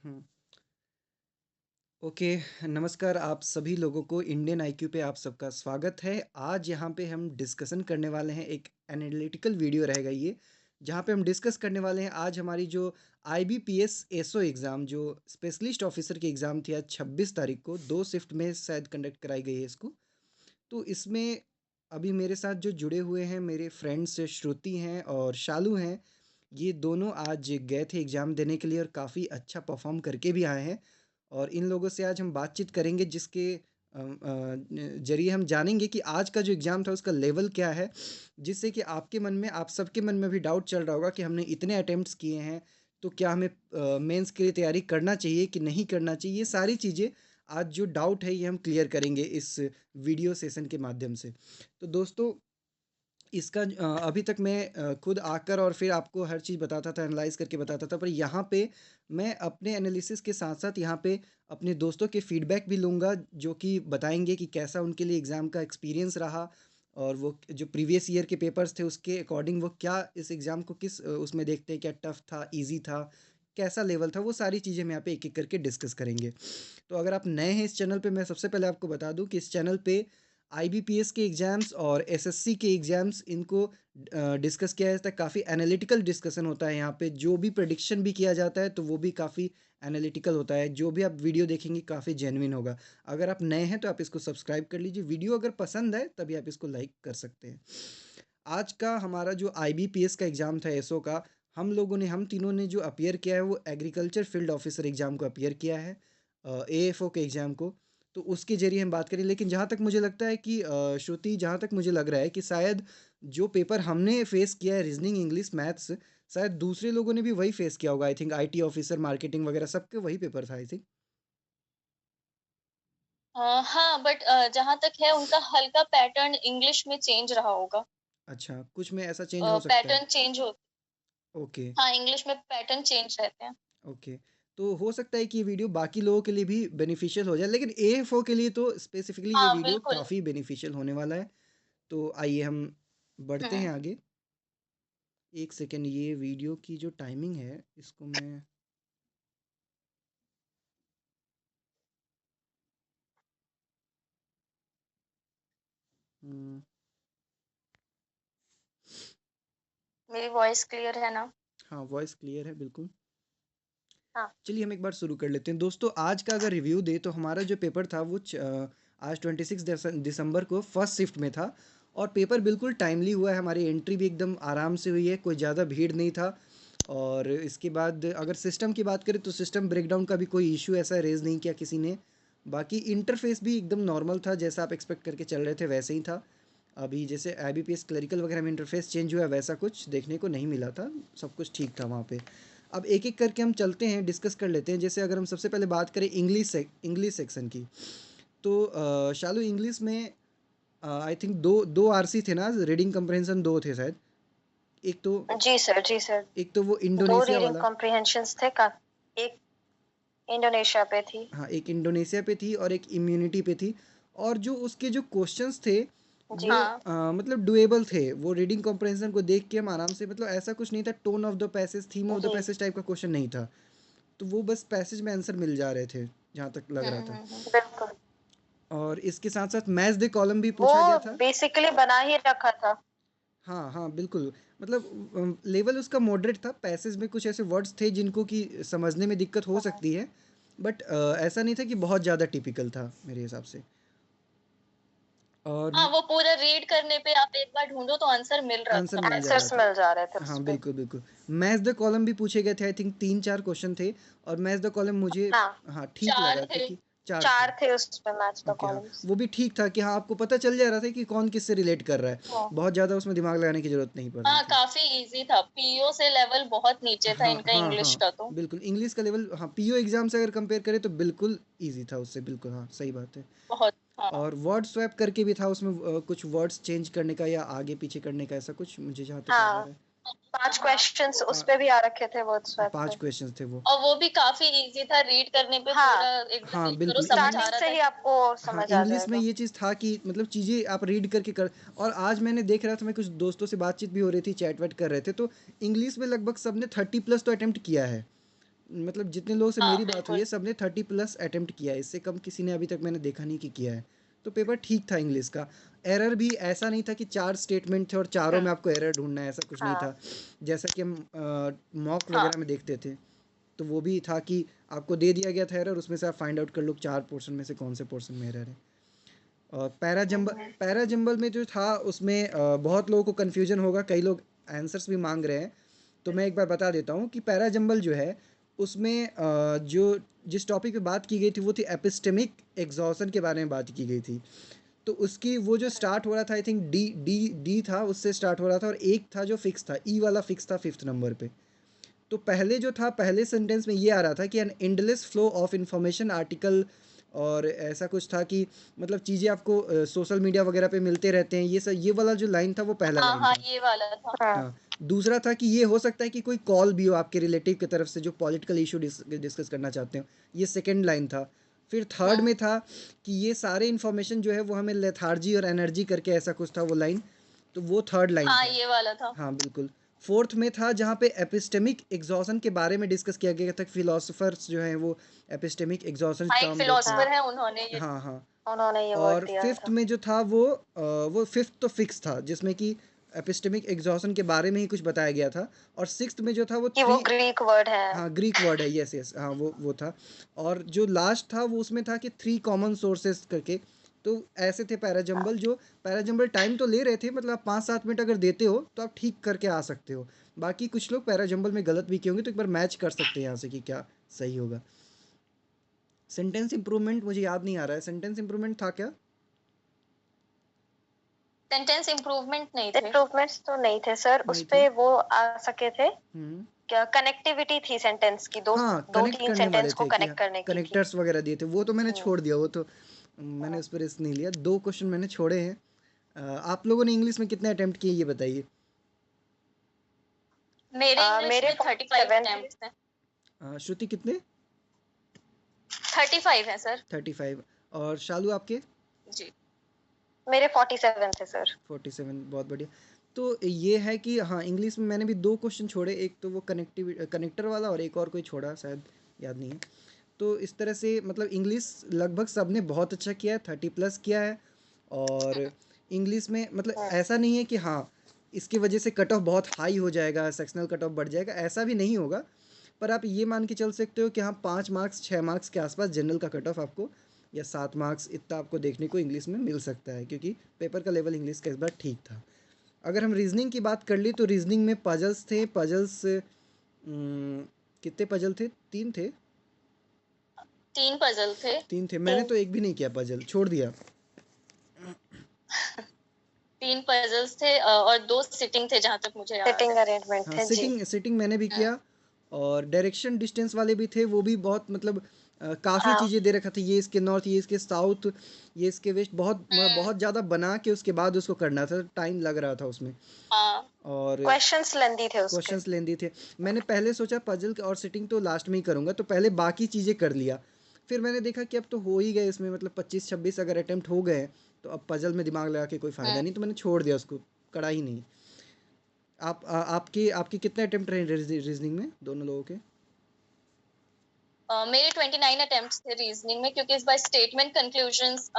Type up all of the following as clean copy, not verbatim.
हुँ। Okay, नमस्कार आप सभी लोगों को इंडियन आईक्यू पे आप सबका स्वागत है। आज यहाँ पे हम डिस्कशन करने वाले हैं, एक एनालिटिकल वीडियो रहेगा ये, जहाँ पे हम डिस्कस करने वाले हैं आज हमारी जो आईबीपीएस एसओ एग्ज़ाम जो स्पेशलिस्ट ऑफिसर की एग्ज़ाम थी आज 26 तारीख को 2 शिफ्ट में शायद कंडक्ट कराई गई है इसको। तो इसमें अभी मेरे साथ जो जुड़े हुए हैं मेरे फ्रेंड्स श्रुति हैं और शालू हैं, ये दोनों आज गए थे एग्ज़ाम देने के लिए और काफ़ी अच्छा परफ़ॉर्म करके भी आए हैं। और इन लोगों से आज हम बातचीत करेंगे जिसके ज़रिए हम जानेंगे कि आज का जो एग्ज़ाम था उसका लेवल क्या है, जिससे कि आपके मन में आप सबके मन में भी डाउट चल रहा होगा कि हमने इतने अटेम्प्ट्स किए हैं, तो क्या हमें मेंस के लिए तैयारी करना चाहिए कि नहीं करना चाहिए? ये सारी चीज़ें आज जो डाउट है ये हम क्लियर करेंगे इस वीडियो सेशन के माध्यम से। तो दोस्तों इसका अभी तक मैं खुद आकर और फिर आपको हर चीज़ बताता था, एनालाइज़ करके बताता था, पर यहाँ पे मैं अपने एनालिसिस के साथ-साथ यहाँ पे अपने दोस्तों के फीडबैक भी लूँगा, जो कि बताएँगे कि कैसा उनके लिए एग्ज़ाम का एक्सपीरियंस रहा और वो जो प्रीवियस ईयर के पेपर्स थे, उसके अकॉर्डिंग वो क्या इस एग्ज़ाम को किस उसमें देखते हैं, क्या टफ़ था, ईज़ी था, कैसा लेवल था, वो सारी चीज़ें हम यहाँ पे एक-एक करके डिस्कस करेंगे। तो अगर आप नए हैं इस चैनल पे, मैं सबसे पहले आपको बता दूँ कि इस चैनल पे आईबीपीएस के एग्ज़ाम्स और एसएससी के एग्ज़ाम्स इनको डिस्कस किया जाता है, काफ़ी एनालिटिकल डिस्कशन होता है यहाँ पे, जो भी प्रेडिक्शन भी किया जाता है तो वो भी काफ़ी एनालिटिकल होता है, जो भी आप वीडियो देखेंगे काफ़ी जेन्युइन होगा। अगर आप नए हैं तो आप इसको सब्सक्राइब कर लीजिए, वीडियो अगर पसंद है तभी आप इसको लाइक कर सकते हैं। आज का हमारा जो आईबीपीएस का एग्ज़ाम था एसओ का, हम तीनों ने जो अपीयर किया है वो एग्रीकल्चर फील्ड ऑफिसर एग्ज़ाम को अपीयर किया है, एएफओ के एग्ज़ाम को। तो उसके ज़रिए हम बात करें, लेकिन जहाँ तक मुझे लगता है कि श्रुति, जहाँ तक मुझे लग रहा है कि शायद जो पेपर हमने फेस किया है रीज़निंग, इंग्लिश, मैथ्स, शायद दूसरे लोगों ने भी वही फेस किया होगा। I think IT officer, marketing वगैरह सबके वही पेपर था आई थिंक। हाँ, बट जहाँ तक है उनका हल्का पैटर्न इंग्लिश में चेंज रहा होगा। अच्छा, कुछ में ऐसा चेंज हो सकता है। पैटर्न चेंज हो ओके। हाँ, इंग्लिश में पैटर्न चेंज रहते हैं। ओके। तो हो सकता है कि ये वीडियो बाकी लोगों के लिए भी बेनिफिशियल हो जाए, लेकिन एएफओ के लिए तो स्पेसिफिकली ये हाँ, वीडियो बिल्कुल। काफ़ी बेनिफिशियल होने वाला है। तो आइए हम बढ़ते हैं हुँ। आगे। एक सेकेंड, ये वीडियो की जो टाइमिंग है इसको मैं हम्म, मेरी वॉइस क्लियर है ना? हाँ, वॉइस क्लियर है बिल्कुल। हाँ। चलिए हम एक बार शुरू कर लेते हैं दोस्तों। आज का अगर रिव्यू दे तो हमारा जो पेपर था वो आज 26 दिसंबर को फर्स्ट शिफ्ट में था और पेपर बिल्कुल टाइमली हुआ है। हमारी एंट्री भी एकदम आराम से हुई है, कोई ज़्यादा भीड़ नहीं था। और इसके बाद अगर सिस्टम की बात करें तो सिस्टम ब्रेकडाउन का भी कोई इशू ऐसा रेज़ नहीं किया किसी ने। बाकी इंटरफेस भी एकदम नॉर्मल था, जैसा आप एक्सपेक्ट करके चल रहे थे वैसे ही था। अभी जैसे आईबीपीएस क्लरिकल वगैरह में इंटरफेस चेंज हुआ है वैसा कुछ देखने को नहीं मिला था, सब कुछ ठीक था वहाँ पे। अब एक-एक करके हम चलते हैं, डिस्कस कर लेते हैं। जैसे अगर हम सबसे पहले बात करें इंग्लिश सेक्शन की, तो शालू इंग्लिश में आई थिंक 2 आरसी थे ना? रीडिंग कम्प्रिहेंशन 2 थे शायद। एक तो जी सर। एक तो वो 2 इंडोनेशिया रीडिंग वाला। कॉम्प्रिहेंशन्स थे का एक इंडोनेशिया पे थी। हाँ, एक इंडोनेशिया पे थी और एक इम्यूनिटी पे थी। और जो उसके जो क्वेश्चंस थे जी। वो मतलब डुएबल थे। वो रीडिंग कॉम्प्रिहेंशन को देख के हम आराम से, मतलब ऐसा कुछ नहीं था tone of the passage, theme of the G. Passage type का क्वेश्चन नहीं था। तो वो बस पैसेज में आंसर मिल जा रहे थे, जहाँ तक लग रहा था। बिल्कुल। और इसके साथ-साथ मैच द कॉलम भी वो पूछा गया था। बेसिकली बना ही रखा था। हाँ, हाँ, बिल्कुल। मतलब लेवल उसका मॉडरेट था, पैसेज में कुछ ऐसे वर्ड्स थे जिनको कि समझने में दिक्कत हो हुँ। सकती है, बट ऐसा नहीं था कि बहुत ज़्यादा टिपिकल था मेरे हिसाब से। और हाँ, वो पूरा रीड करने पे आप एक बार ढूँढो तो आंसर मिल रहा आंसर था। मिल जा रहा आंसर्स था। मिल जा रहे थे हाँ, उसपे। बिल्कुल, बिल्कुल। मैच द कॉलम भी पूछे गए थे, आई थिंक 3-4 क्वेश्चन थे और मैच द कॉलम मुझे हाँ, हाँ, ठीक 4 लगा थे। क्योंकि 4 थे। 4 थे उसमें मैच द ओके, हाँ, कॉलम्स। वो भी ठीक था कि हाँ, आपको पता चल जा रहा था कि कौन किससे रिलेट कर रहा है। हाँ। बहुत ज़्यादा उसमें दिमाग लगाने की ज़रूरत नहीं पड़ रही हाँ, थी। काफ़ी ईज़ी था। पीओ से लेवल बहुत नीचे था हाँ, इनका हाँ, इंग्लिश हाँ, का तो। बिल्कुल, इंग्लिश का लेवल हाँ, पीओ एग्ज़ाम से अगर कंपेयर करें तो बिल्कुल ईज़ी था उससे, बिल्कुल हाँ, सही बात है। बहुत हाँ। और वर्ड स्वैप करके भी था उसमें, कुछ वर्ड्स चेंज करने का या आगे-पीछे करने का, ऐसा कुछ मुझे जहाँ तक याद आ हाँ, रहा है। 5 क्वेश्चन्स अ, उसपे भी आ रखे थे वर्ड स्वैप 5 पे। क्वेश्चन्स थे वो। और वो भी काफ़ी ईज़ी था, रीड करने पे हाँ, पूरा एकदम हाँ, रीड करो बिल्कुल समझ आ इंग्लिश रहा से था ही कि आपको हाँ, समझ आ इंग्लिश में जाएगा। ये चीज़ था कि मतलब चीज़ें आप रीड करके कर। और आज मैंने देख रहा था, मैं कुछ दोस्तों से बातचीत भी हो रही थी, चैट-वैट कर रहे थे, तो इंग्लिश में लगभग सबने 30 प्लस तो अटेम्प्ट किया है। मतलब जितने लोगों से हाँ मेरी बात हुई है बिल्कुल। सबने 30+ अटेम्प्ट किया है, इससे कम किसी ने अभी तक मैंने देखा नहीं कि किया है। तो पेपर ठीक था इंग्लिश का। एरर भी ऐसा नहीं था कि 4 स्टेटमेंट थे और चारों में आपको एरर ढूंढना है, ऐसा कुछ नहीं हाँ था। जैसा कि हम मॉक हाँ वगैरह में देखते थे, तो वो भी था कि आपको दे दिया गया था एरर, उसमें से आप फाइंड आउट कर लो 4 पोर्शन में से कौन से पोर्शन में एरर है। और पैरा जंबल में जो था उसमें बहुत लोगों को कन्फ्यूजन होगा, कई लोग आंसर्स भी मांग रहे हैं। तो मैं एक बार बता देता हूँ कि पैरा जंबल जो है उसमें जो जिस टॉपिक पे बात की गई थी वो थी एपिस्टेमिक एग्जॉशन के बारे में बात की गई थी। तो उसकी वो जो स्टार्ट हो रहा था, I think D D D था, उससे स्टार्ट हो रहा था, और एक था जो फिक्स था, ई वाला फिक्स था 5th नंबर पे। तो पहले जो था, पहले सेंटेंस में ये आ रहा था कि an endless flow of information article, और ऐसा कुछ था कि मतलब चीज़ें आपको सोशल मीडिया वगैरह पे मिलते रहते हैं, ये सब, ये वाला जो लाइन था वो पहला हाँ लाइन हाँ था। ये वाला था। हाँ हाँ, दूसरा था कि ये हो सकता है कि कोई कॉल भी हो आपके रिलेटिव की तरफ से जो पॉलिटिकल इशू डिस्कस करना चाहते हो, ये सेकंड लाइन था। फिर थर्ड हम्म। में था कि ये सारे इन्फॉर्मेशन जो है वो हमें लेथार्जी और एनर्जी करके ऐसा कुछ था वो लाइन, तो वो थर्ड लाइन हाँ था। ये वाला था। हाँ बिल्कुल। फोर्थ में था जहाँ पे एपिस्टेमिक एग्जॉशन के बारे में डिस्कस किया गया था, फिलोसफर्स जो हैं वो एपिस्टेमिक एग्जॉशन हाँ एक टर्म जो था। फिलोसफर है, उन्होंने ये। हाँ हाँ। उन्होंने ये वर्ड और दिया फिफ्थ था में जो था वो फिफ्थ तो फिक्स था, जिसमें कि एपिस्टेमिक एग्जॉशन के बारे में ही कुछ बताया गया था। और सिक्स्थ में जो था वो कि वो थ्री, ग्रीक वर्ड है। हाँ ग्रीक वर्ड है, यस यस, हाँ वो था। और जो लास्ट था वो उसमें था कि 3 कॉमन सोर्सेस करके। तो ऐसे थे पैराजंबल, जो पैराजंबल टाइम तो ले रहे थे, मतलब आप 5-7 मिनट अगर देते हो तो आप ठीक करके आ सकते हो। बाकी कुछ लोग पैराजंबल में गलत भी किए होंगे, तो एक बार मैच कर सकते हैं यहाँ से कि क्या सही होगा। सेंटेंस इंप्रूवमेंट मुझे याद नहीं आ रहा है, सेंटेंस इंप्रूवमेंट था क्या? सेंटेंस इम्प्रूवमेंट नहीं थे। इम्प्रूवमेंट्स तो नहीं थे सर, उस नहीं थे। पे वो आ सके थे। हम्म। क्या कनेक्टिविटी थी सेंटेंस की, दो हाँ, दो कनेक्ट तीन करने वाले सेंटेंस को थे कि कनेक्ट करने की थी। कनेक्टर्स वगैरह दिए थे, वो तो मैंने हम्म, छोड़ दिया, वो तो मैंने उस पर रिस्क नहीं लिया। 2 क्वेश्चन मैंने छोड़े हैं। आप लोगों ने इंग्लिश में कितने अटेम्प्ट किए ये बताइए। मेरे इंग्लिश मेरे में 35 47 थे। अटेम्प्ट्स हैं। श्रुति कितने? 35 है सर। 35। और शालू आपके? जी। मेरे 47 थे सर। 47, बहुत बढ़िया। तो ये है कि हाँ, इंग्लिश में मैंने भी 2 क्वेश्चन छोड़े, एक तो वो कनेक्टर वाला, और एक और कोई छोड़ा शायद, याद नहीं है। तो इस तरह से मतलब इंग्लिश लगभग सबने बहुत अच्छा किया है, 30+ किया है। और इंग्लिश में मतलब ऐसा नहीं है कि हाँ इसकी वजह से कट ऑफ बहुत हाई हो जाएगा, सेक्शनल कट ऑफ बढ़ जाएगा, ऐसा भी नहीं होगा। पर आप ये मान के चल सकते हो कि हाँ 5 मार्क्स 6 मार्क्स के आसपास जनरल का कट ऑफ आपको, या 7 मार्क्स इतना आपको देखने को इंग्लिश में मिल सकता है, क्योंकि पेपर का लेवल इंग्लिश का इस बार ठीक था। अगर हम रीजनिंग की बात कर ली तो रीजनिंग में पजल्स थे, पजल्स कितने पजल थे? 3 थे। 3 पजल थे। 3 थे, मैंने तो एक भी नहीं किया, पजल छोड़ दिया। 3 पजल्स थे और 2 सिटिंग थे जहां तक मुझे याद सिटिंग है। अरेंजमेंट हाँ, थे जी। सिटिंग सिटिंग मैंने भी किया। और डायरेक्शन डिस्टेंस वाले भी थे, वो भी बहुत मतलब काफ़ी हाँ चीज़ें दे रखा था, ये इसके नॉर्थ, ये इसके साउथ, ये इसके वेस्ट, बहुत हम्म। बहुत ज़्यादा बना के उसके बाद उसको करना था, टाइम लग रहा था उसमें। हाँ और क्वेश्चंस लेंदी थे उसके। क्वेश्चंस लेंदी थे। मैंने पहले सोचा पजल और सिटिंग तो लास्ट में ही करूँगा, तो पहले बाकी चीज़ें कर लिया। फिर मैंने देखा कि अब तो हो ही गए इसमें, मतलब 25-26 अगर अटेम्प्ट हो गए, तो अब पजल में दिमाग लगा के कोई फ़ायदा नहीं, तो मैंने छोड़ दिया उसको, करा ही नहीं। आपके आपके कितने अटेम्प्ट रहे रीजनिंग में दोनों लोगों के? मेरे 29 अटेम्प्ट्स थे रीजनिंग में, क्योंकि इस बार स्टेटमेंट कंक्लूजन्स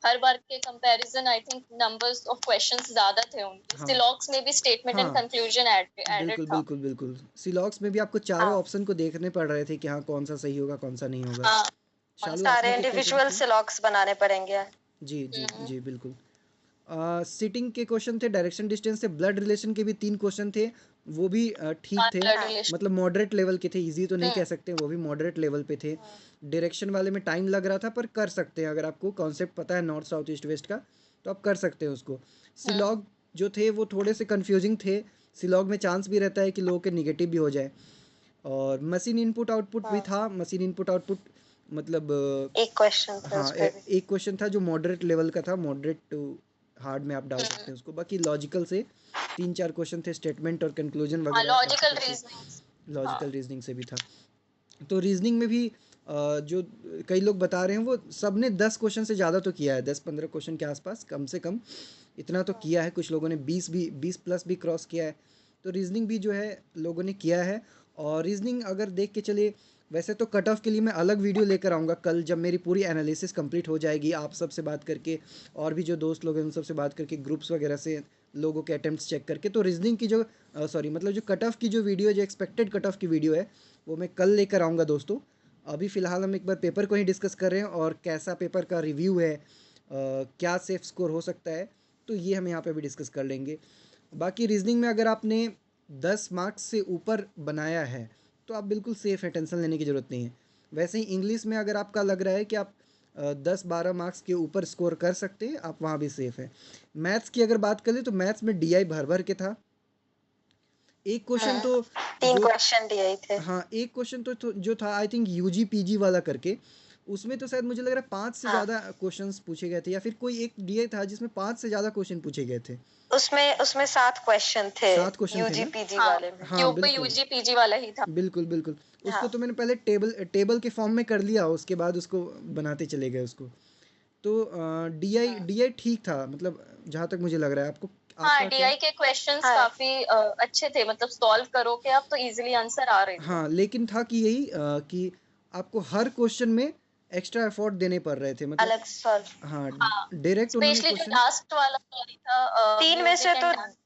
हर बार के comparison I think numbers of questions ज्यादा थे उनके। हाँ सिलॉक्स में भी स्टेटमेंट एंड हाँ, कंक्लूजन एडेड बिल्कुल था। बिल्कुल बिल्कुल। सिलॉक्स में भी आपको चारों हाँ ऑप्शन को देखने पड़ रहे थे कि हाँ कौन सा सही होगा कौन सा नहीं होगा। हाँ शालू सारे आपने कितने अटेम्प्ट इंडिविजुअल किए? सिलॉक्स बनाने पड़ेंगे। जी जी हम्म। जी बिल्कुल। सिटिंग के क्वेश्चन थे, डायरेक्शन डिस्टेंस से, ब्लड रिलेशन के भी 3 क्वेश्चन थे, वो भी ठीक हाँ थे, ब्लड हाँ रिलेशन। मतलब मॉडरेट लेवल के थे, इजी तो नहीं कह हम्म। सकते, वो भी मॉडरेट लेवल पे थे। डायरेक्शन वाले में टाइम लग रहा था, पर कर सकते हैं, अगर आपको कॉन्सेप्ट पता है नॉर्थ साउथ ईस्ट वेस्ट का, तो आप कर सकते हैं उसको। हम्म। सिलॉग जो थे वो थोड़े से कन्फ्यूजिंग थे, सिलॉग में चांस भी रहता है कि लोगों के निगेटिव भी हो जाए। और मशीन इनपुट आउटपुट भी हाँ था, मशीन इनपुट आउटपुट मतलब एक क्वेश्चन था हाँ उस पे भी। एक क्वेश्चन था जो मॉडरेट लेवल का था, मॉडरेट टू हार्ड में आप डाल सकते हम्म। हैं उसको। बाकी लॉजिकल से 3-4 क्वेश्चन थे, स्टेटमेंट और कंक्लूजन हाँ वगैरह काफ़ी लॉजिकल काफ़ी रीजनिंग। हाँ। लॉजिकल रीजनिंग से भी था। तो रीजनिंग में भी जो कई लोग बता रहे हैं वो सब ने 10 क्वेश्चन से ज़्यादा तो किया है, 10-15 क्वेश्चन के आसपास कम से कम इतना तो किया है। कुछ लोगों ने 20+ भी क्रॉस किया है। तो रीजनिंग भी जो है लोगों ने किया है। और रीजनिंग अगर देख के चले वैसे तो कट ऑफ के लिए मैं अलग वीडियो लेकर आऊँगा कल, जब मेरी पूरी एनालिसिस कंप्लीट हो जाएगी, आप सबसे बात करके और भी जो दोस्त लोग हैं उन सबसे बात करके, ग्रुप्स वगैरह से लोगों के अटेम्प्ट्स चेक करके। तो रीजनिंग की जो सॉरी मतलब जो कट ऑफ की जो वीडियो, जो एक्सपेक्टेड कट ऑफ की वीडियो है, वो मैं कल लेकर आऊँगा दोस्तों। अभी फ़िलहाल हम एक बार पेपर को ही डिस्कस कर रहे हैं और कैसा पेपर का रिव्यू है, क्या सेफ स्कोर हो सकता है, तो ये हम यहाँ पे भी डिस्कस कर लेंगे। बाकी रीजनिंग में अगर आपने 10 मार्क्स से ऊपर बनाया है तो आप बिल्कुल सेफ़ हैं, टेंशन लेने की ज़रूरत नहीं है। वैसे ही इंग्लिश में अगर आपका लग रहा है कि आप 10-12 मार्क्स के ऊपर स्कोर कर सकते हैं, आप वहाँ भी सेफ़ हैं। मैथ्स की अगर बात करें तो मैथ्स में डीआई भर भर के था। एक क्वेश्चन तो 3 जो क्वेश्चन दिए ही थे। हाँ, एक क्वेश्चन तो जो था आई थिंक यूजी पीजी वाला करके, उसमें तो शायद मुझे लग रहा है 5 से हाँ, ज़्यादा क्वेश्चंस पूछे गए थे, या फिर कोई एक डीआई था जिसमें 5 से ज़्यादा क्वेश्चन पूछे गए थे। उसमें उसमें 7 क्वेश्चन थे 7 क्वेश्चन थे ना? यूजीपीजी हाँ, वाले में। हाँ, क्यूब पे बिल्कुल। यूजी वाला ही था। बिल्कुल, बिल्कुल। उसको हाँ, तो मैंने पहले टेबल के फॉर्म में कर लिया, उसके बाद उसको बनाते चले गए उसको। तो डीआई डीआई ठीक था, मतलब जहाँ तक मुझे लग रहा है। आपको हाँ, आपका क्या? डीआई के क्वेश्चंस हाँ, काफी अच्छे थे, मतलब सॉल्व करो के आप तो इजीली आंसर आ रहे थे। हाँ, लेकिन था कि यही कि आपको हर क्वेश्चन में एक्स्ट्रा एफर्ट देने पड़ रहे थे, मतलब अलग सॉल्व। हाँ, हाँ, डायरेक्ट उन्होंने स्पेशली जो क्वेश्चन। लास्ट वाला सॉरी था 3 में से म्यूजिक तो एंड डांस।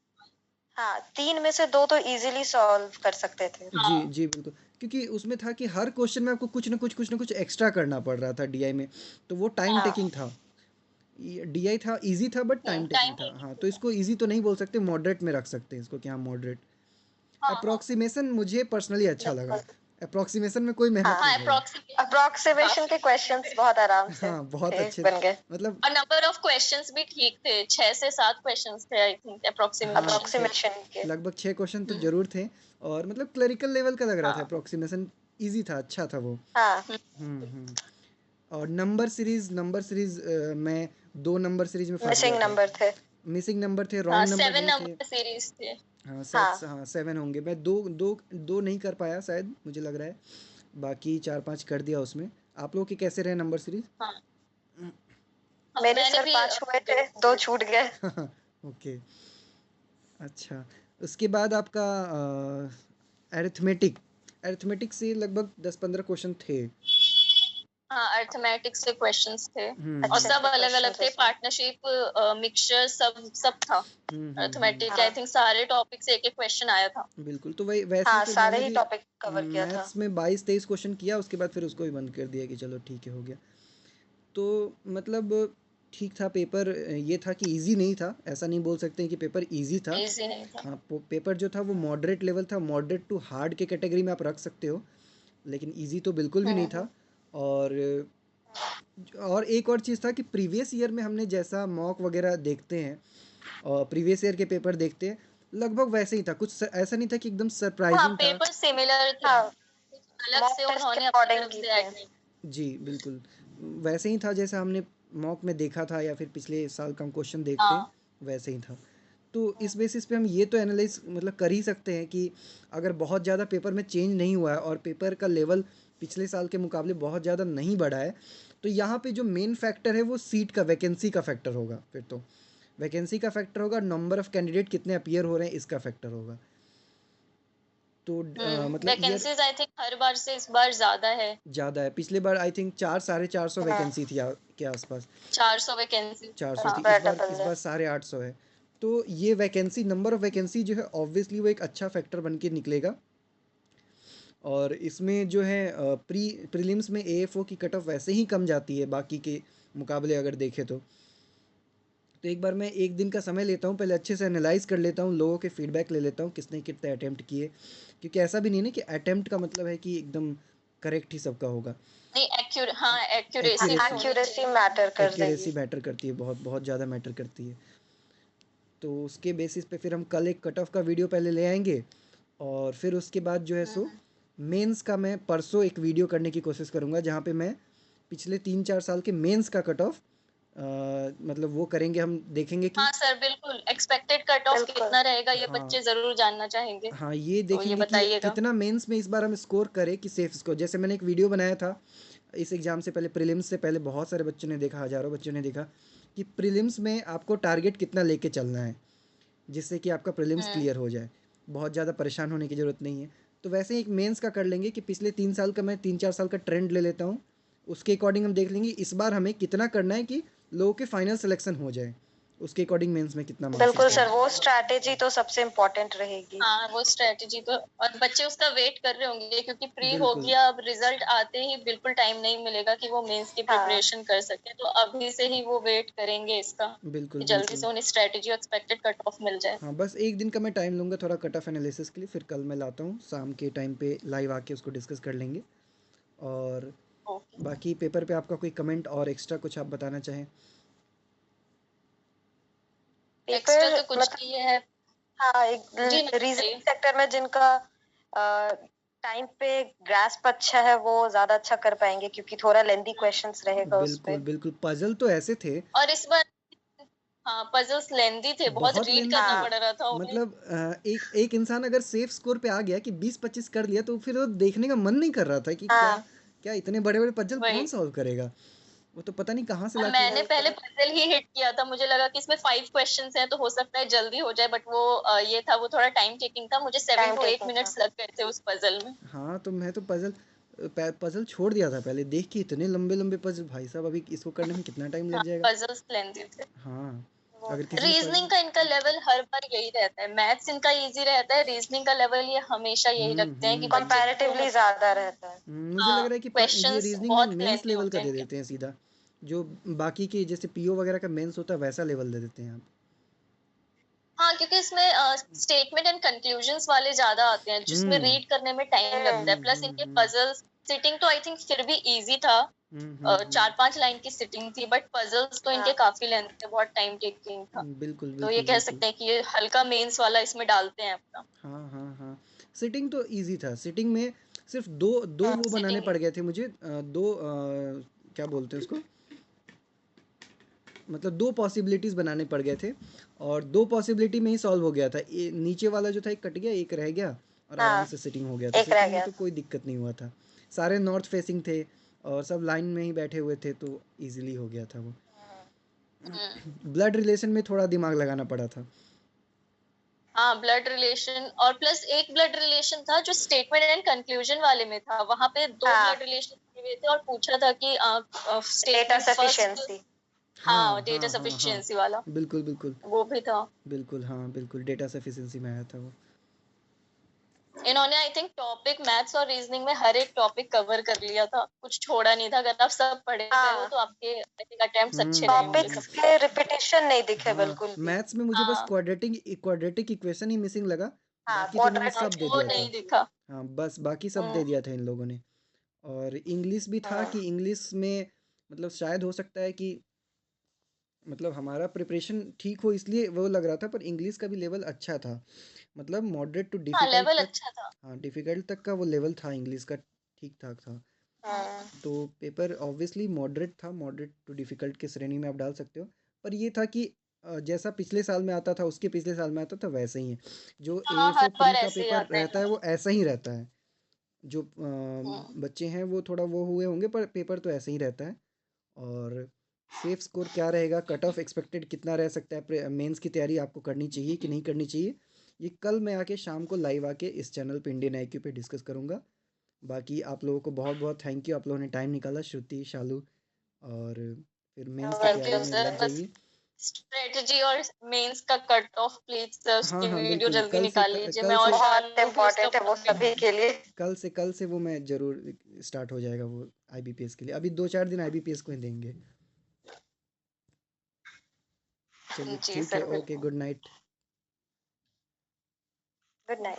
हाँ, 3 में से 2 तो इजीली सॉल्व कर सकते थे। जी, हाँ, जी, बिल्कुल। क्योंकि उसमें था कि हर क्वेश्चन में आपको कुछ ना कुछ एक्स्ट्रा करना पड़ रहा था डीआई में, तो वो टाइम हाँ, टेकिंग था। डीआई था, इजी था बट टाइम टेकिंग टाइम था। हाँ, टेकिंग तो था। इसको इजी तो नहीं बोल सकते, मॉडरेट में रख सकते हैं इसको कि हाँ मॉडरेट। हाँ, हाँ, अप्रोक्सीमेशन मुझे पर्सनली अच्छा लगा। बिल्कुल। अप्रोक्सीमेशन में कोई मेहनत हाँ, नहीं हाँ, लगी। अप्रोक्सिमेशन के क्वेश्चंस बहुत आराम से हाँ, बहुत अच्छे बन गए। मतलब। और नंबर ऑफ क्वेश्चंस भी ठीक थे, 6 से 7 क्वेश्चंस थे आई थिंक हाँ, अप्रोक्सीमेशन के। अप्रोक्सिमेशन के। लगभग 6 क्वेश्चन तो हम्म, जरूर थे। और मतलब क्लरिकल लेवल का लग रहा था, हाँ, अप्रोक्सीमेशन इजी था, अच्छा था वो। हाँ, हम्म। और नंबर सीरीज मैं 2 नंबर सीरीज में फंस गया मिसिंग था। नंबर थे। मिसिंग नंबर थे, हाँ, रॉन्ग नंबर 7 नहीं थे। नंबर सीरीज थे। हाँ, हाँ, हाँ 7 होंगे। मैं दो दो दो नहीं कर पाया शायद, मुझे लग रहा है। बाकी 4-5 कर दिया उसमें। आप लोगों के कैसे रहे नंबर सीरीज? हाँ, हाँ, मेरे मैंने सर भी 5 हुए थे, 2 छूट गए। ओके, अच्छा। उसके बाद आपका अरिथमेटिक अरिथमेटिक से लगभग 10-15 क्वेश्चन थे। हाँ, अरिथमेटिक से क्वेश्चंस थे और अच्छे सब अच्छे अलग क्वेश्चन अलग थे थे, उसमें। पार्टनरशिप मिक्सचर सब सब था। हम्म। अरिथमेटिक आई हाँ, थिंक सारे टॉपिक से एक एक क्वेश्चन आया था। बिल्कुल, तो वही वैसे ही हाँ, फिर सारे मैंने ही भी टॉपिक कवर किया था। मैथ्स में 22-23 क्वेश्चन किया, उसके बाद फिर उसको ही बंद कर दिया कि चलो ठीक है, हो गया। तो मतलब ठीक था पेपर। ये था कि इजी नहीं था, ऐसा नहीं बोल सकते हैं कि पेपर इजी था। इजी नहीं था। हाँ, पेपर जो था वो मॉडरेट लेवल था, मॉडरेट टू हार्ड के कैटेगरी में आप रख सकते हो, लेकिन इजी तो बिल्कुल भी नहीं हम्म, था। और एक और चीज़ था कि प्रीवियस ईयर में हमने जैसा मॉक वगैरह देखते हैं और प्रीवियस ईयर के पेपर देखते हैं, लगभग वैसे ही था। कुछ ऐसा नहीं था कि एकदम हाँ, सरप्राइजिंग था। पेपर सिमिलर थे, हाँ, कुछ अलग मॉक से टेस्ट के उन्होंने अपनी अकॉर्डिंग तरफ ही से थे। ऐड नहीं। जी, बिल्कुल। वैसे ही था जैसा हमने मॉक में देखा था, या फिर पिछले साल का हम क्वेश्चन देखते हैं, हाँ, वैसे ही था। तो इस बेसिस पे हम ये तो एनालाइज मतलब कर ही सकते हैं कि अगर बहुत ज़्यादा पेपर में चेंज नहीं हुआ है और पेपर का लेवल पिछले साल के मुकाबले बहुत ज़्यादा नहीं बढ़ा है, तो यहाँ पे जो मेन फैक्टर है वो सीट का, वैकेंसी का फैक्टर होगा। फिर तो वैकेंसी का फैक्टर होगा, नंबर ऑफ़ कैंडिडेट कितने अपीयर हो रहे हैं, इसका फैक्टर होगा। तो मतलब ईयर वैकेंसीज आई थिंक हर बार से इस बार ज्यादा है। ज़्यादा है। पिछले बार आई थिंक 400-450 हाँ, वैकेंसी थी के आसपास। 400 वैकेंसी। 400 इस थी, हाँ, इस बार बार डबल इस है। बार 850 है। तो ये वैकेंसी, नंबर ऑफ़ वैकेंसी जो है ऑब्वियसली वो एक अच्छा फैक्टर बन के निकलेगा। और इसमें जो है प्रीलिम्स में एएफओ की कट ऑफ वैसे ही कम जाती है बाकी के मुकाबले अगर देखें तो एक बार मैं एक दिन का समय लेता हूँ, पहले अच्छे से एनालाइज कर लेता हूँ, लोगों के फीडबैक ले लेता हूँ किसने कितने अटैम्प्ट किए, क्योंकि ऐसा भी नहीं ना कि अटैम्प्ट का मतलब है कि एकदम करेक्ट ही सबका होगा। नहीं हाँ, हाँ, एक्यूरेसी भी एक्यूरेसी होनी एक्यूरेसी चाहिए। मैटर कर एक्यूरेसी देगी। मैटर करती है, बहुत बहुत ज़्यादा मैटर करती है। तो उसके बेसिस पे फिर हम कल एक कट ऑफ का वीडियो पहले ले आएंगे, और फिर उसके बाद जो है सो हम्म, मेंस का मैं परसों एक वीडियो करने की कोशिश करूँगा, जहाँ पे मैं पिछले 3-4 साल के मेंस का कट ऑफ मतलब वो करेंगे, हम देखेंगे कि हाँ सर, बिल्कुल एक्सपेक्टेड कट ऑफ बिल्कुल। कितना रहेगा ये हाँ, बच्चे जरूर जानना चाहेंगे, हाँ, ये तो ये देखेंगे कि बताइएगा। कितना मेंस में इस बार हम स्कोर करें कि सेफ स्कोर। जैसे मैंने एक वीडियो बनाया था इस एग्ज़ाम से पहले, प्रीलिम्स से पहले बहुत सारे बच्चों ने देखा, हज़ारों बच्चों ने देखा कि प्रीलिम्स में आपको टारगेट कितना लेके चलना है, जिससे कि आपका प्रीलिम्स हम्म, क्लियर हो जाए। बहुत ज़्यादा परेशान होने की ज़रूरत नहीं है। तो वैसे ही एक मेंस का कर लेंगे कि पिछले 3 साल का मैं 3-4 साल का ट्रेंड ले लेता हूँ, उसके अकॉर्डिंग हम देख लेंगे इस बार हमें कितना करना है कि लोगों के फाइनल सिलेक्शन हो जाए, उसके अकॉर्डिंग मेंस में कितना मार्क्स बिल्कुल चाहिए। सर, वो स्ट्रैटेजी तो सबसे इम्पोर्टेंट रहेगी। हाँ, वो स्ट्रेटजी तो, और बच्चे उसका वेट कर रहे होंगे क्योंकि प्री हो बिल्कुल गया, अब रिजल्ट आते ही बिल्कुल टाइम नहीं मिलेगा कि वो मेंस की हाँ प्रिपरेशन कर सके, तो अभी से ही वो वेट करेंगे इसका बिल्कुल कि जल्दी बिल्कुल। से उन्हें स्ट्रेटजी और एक्सपेक्टेड कट ऑफ मिल जाए। हाँ, बस एक दिन का मैं टाइम लूँगा थोड़ा कट ऑफ एनालिसिस के लिए, फिर कल मैं लाता हूँ शाम के टाइम पे लाइव आके उसको डिस्कस कर लेंगे। और ओके। बाकी पेपर पे आपका कोई कमेंट और एक्स्ट्रा कुछ आप बताना चाहें? एक्स्ट्रा पेपर तो कुछ मतलब नहीं है। हाँ, जी एक मैम रीजनिंग बताइए। सेक्टर में जिनका टाइम पे ग्रास्प अच्छा है वो ज्यादा अच्छा कर पाएंगे, क्योंकि थोड़ा लेंथी क्वेश्चंस रहेगा उस पे। बिल्कुल बिल्कुल, पजल तो ऐसे थे, और इस बार हाँ, पजल्स लेंदी थे, बहुत बहुत रीड लेंदी करना थी। हाँ पड़ रहा था उन्हें। मतलब एक एक इंसान अगर सेफ स्कोर पे आ गया कि 20-25 कर लिया, तो फिर वो देखने का मन नहीं कर रहा था कि क्या हाँ क्या इतने बड़े बड़े पजल कौन वही। सॉल्व करेगा। वो तो पता नहीं कहाँ से और लाके मैंने पहले पजल ही हिट किया था, मुझे लगा कि इसमें 5 क्वेश्चंस हैं तो हो सकता है जल्दी हो जाए, बट वो ये था, वो थोड़ा टाइम टेकिंग था, मुझे 7 टाइम टू 8 टेकिंग था। मिनट्स लग गए थे उस पजल में। हाँ, तो मैं तो पजल छोड़ दिया था पहले देख के, इतने लंबे लंबे पजल, भाई साहब अभी इसको करने में कितना टाइम लग हाँ, जाएगा। पजल्स लेंदी थे। हाँ, वो अगर है। किसी ने रीजनिंग पजल का इनका लेवल हर बार यही रहता है, मैथ्स इनका इजी रहता है, रीजनिंग का लेवल ये हमेशा यही रखते हैं कि बच्चे को कंपैरेटिवली ज्यादा रहता है। मुझे लग हाँ, रहा है कि ये क्वेश्चंस रीजनिंग में बहुत मेंस लेंदी लेवल होते का हैं दे इनके। देते हैं सीधा, जो बाकी के जैसे पीओ वगैरह का मेंस होता है वैसा लेवल दे देते हैं आप। हाँ, क्योंकि इसमें स्टेटमेंट एंड कंक्लूजन्स वाले ज्यादा आते हैं जिसमें हम्म रीड करने में टाइम लगता है, प्लस इनके हम्म। पजल्स, सिटिंग तो आई थिंक फिर भी इजी था, हम्म। 4-5 लाइन की सिटिंग थी, बट पजल्स तो इनके हाँ काफी लेंथ थे, बहुत टाइम टेकिंग था। बिल्कुल तो ये बिल्कुल कह बिल्कुल। सकते हैं कि ये हल्का मेंस वाला इसमें डालते हैं अपना। हाँ हाँ हाँ, सिटिंग तो इजी था, सिटिंग में सिर्फ दो दो वो बनाने सिटिंग पड़ गए थे मुझे, दो क्या बोलते हैं उसको, मतलब दो पॉसिबिलिटीज़ बनाने पड़ गए थे, और दो पॉसिबिलिटी में ही सॉल्व हो गया था, नीचे वाला जो था एक कट गया, एक रह गया, और आराम हाँ, से सिटिंग हो गया था। एक रह सिटिंग में गया तो था। कोई दिक्कत नहीं हुआ था, सारे नॉर्थ फेसिंग थे और सब लाइन में ही बैठे हुए थे, तो इजीली हो गया था वो। ब्लड रिलेशन में थोड़ा दिमाग लगाना पड़ा था। हाँ, ब्लड रिलेशन, और प्लस एक ब्लड रिलेशन था जो स्टेटमेंट एंड कंक्लूजन वाले में था, वहां पे 2 हाँ, ब्लड रिलेशन दिए हुए थे और पूछा था कि डेटा स्टेटमेंट फर्स्ट। सफिशिएंसी। हाँ, हाँ डेटा हाँ हाँ हाँ, सफिशिएंसी वाला, बिल्कुल बिल्कुल वो भी था। बिल्कुल, हाँ बिल्कुल, डेटा सफिशिएंसी में आया था वो। इन्होंने आई थिंक टॉपिक मैथ्स और रीजनिंग में हर एक टॉपिक कवर कर लिया था, कुछ छोड़ा नहीं था, अगर आप सब पढ़े गए हो हाँ, तो आपके आई थिंक अटेम्प्ट्स अच्छे रहेंगे। टॉपिक्स के रिपीटेशन नहीं दिखे हाँ, बिल्कुल भी। मैथ्स में मुझे बस हाँ क्वाड्रेटिक इक्वेशन ही मिसिंग लगा, हाँ, बाकी तो इन्होंने हाँ, सब दे वो दिया था। नहीं दिखा। हाँ, बस बाकी सब दे हम्म दिया था इन लोगों ने। और इंग्लिश भी था हम्म, कि इंग्लिश में मतलब शायद हो सकता है कि मतलब हमारा प्रिपरेशन ठीक हो, इसलिए वो लग रहा था, पर इंग्लिश का भी लेवल अच्छा था, मतलब मॉडरेट टू हाँ, डिफ़िकल्ट लेवल तक। अच्छा था। हाँ, डिफ़िकल्ट तक का वो लेवल था इंग्लिश का, ठीक ठाक था। तो पेपर ऑब्वियसली मॉडरेट था, मॉडरेट टू डिफ़िकल्ट की श्रेणी में आप डाल सकते हो। पर ये था कि जैसा पिछले साल में आता था, उसके पिछले साल में आता था वैसा ही है, जो हाँ, एएफओ हर प्री बार का ऐसे ही पेपर आता है रहता है इनका। वो ऐसा ही रहता है, जो हम्म बच्चे हैं वो थोड़ा वो हुए होंगे, पर पेपर तो ऐसे ही रहता है। और सेफ स्कोर क्या रहेगा, कट ऑफ एक्सपेक्टेड कितना रह सकता है, मेंस की तैयारी आपको करनी चाहिए कि नहीं करनी चाहिए, ये कल मैं आके शाम को लाइव आके इस चैनल पे इंडियन आईक्यू पे डिस्कस करूँगा। बाकी आप लोगों को बहुत बहुत थैंक यू, आप लोगों ने टाइम निकाला, श्रुति, शालू, और फिर मेंस की थैंक तैयारी यू में सर, लग बस जाइए। स्ट्रेटजी और मेंस का कट ऑफ प्लीज सर, हाँ उसकी हाँ वीडियो बिल्कुल, जल्दी निकाल लीजिए, मैं कल और से बहुत शालू भी उसका इम्पोर्टेंट है वो पूरा सभी के लिए। कल से वो मैं ज़रूर स्टार्ट हो जाएगा वो आईबीपीएस के लिए, अभी 2-4 दिन आईबीपीएस को ही देंगे। चलिए जी ठीक है, सर, ओके, बिल्कुल। Good night. Good night.